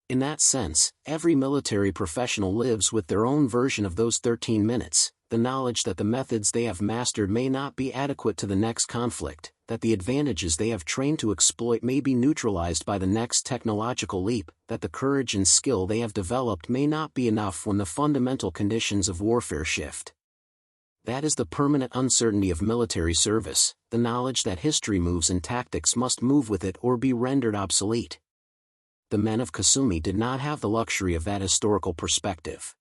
In that sense, every military professional lives with their own version of those 13 minutes, the knowledge that the methods they have mastered may not be adequate to the next conflict, that the advantages they have trained to exploit may be neutralized by the next technological leap, that the courage and skill they have developed may not be enough when the fundamental conditions of warfare shift. That is the permanent uncertainty of military service, the knowledge that history moves and tactics must move with it or be rendered obsolete. The men of Kasumi did not have the luxury of that historical perspective.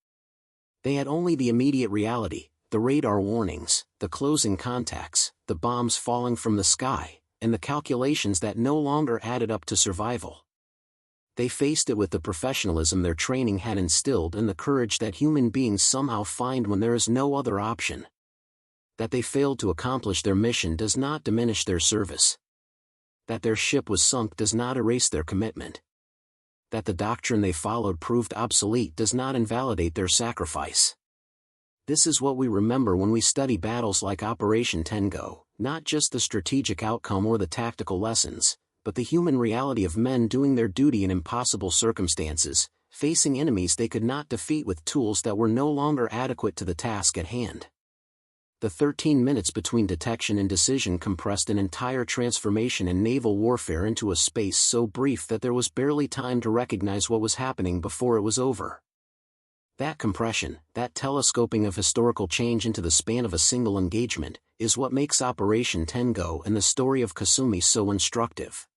They had only the immediate reality, the radar warnings, the closing contacts, the bombs falling from the sky, and the calculations that no longer added up to survival. They faced it with the professionalism their training had instilled and the courage that human beings somehow find when there is no other option. That they failed to accomplish their mission does not diminish their service. That their ship was sunk does not erase their commitment. That the doctrine they followed proved obsolete does not invalidate their sacrifice. This is what we remember when we study battles like Operation Tengo, not just the strategic outcome or the tactical lessons, but the human reality of men doing their duty in impossible circumstances, facing enemies they could not defeat with tools that were no longer adequate to the task at hand. The 13 minutes between detection and decision compressed an entire transformation in naval warfare into a space so brief that there was barely time to recognize what was happening before it was over. That compression, that telescoping of historical change into the span of a single engagement, is what makes Operation Tengo and the story of Kasumi so instructive.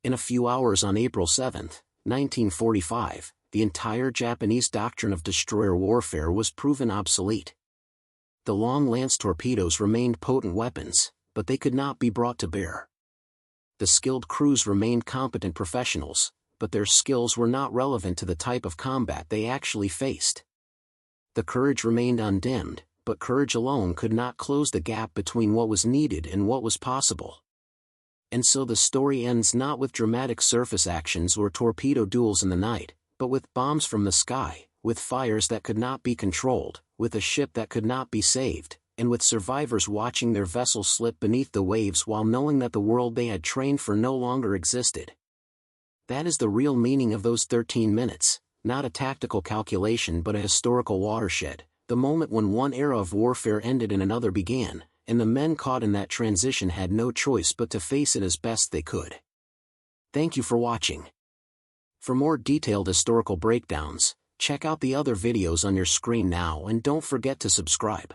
In a few hours on April 7, 1945, the entire Japanese doctrine of destroyer warfare was proven obsolete. The long lance torpedoes remained potent weapons, but they could not be brought to bear. The skilled crews remained competent professionals, but their skills were not relevant to the type of combat they actually faced. The courage remained undimmed, but courage alone could not close the gap between what was needed and what was possible. And so the story ends not with dramatic surface actions or torpedo duels in the night, but with bombs from the sky, with fires that could not be controlled, with a ship that could not be saved, and with survivors watching their vessel slip beneath the waves while knowing that the world they had trained for no longer existed. That is the real meaning of those 13 minutes, not a tactical calculation but a historical watershed, the moment when one era of warfare ended and another began, and the men caught in that transition had no choice but to face it as best they could. Thank you for watching. For more detailed historical breakdowns, check out the other videos on your screen now and don't forget to subscribe.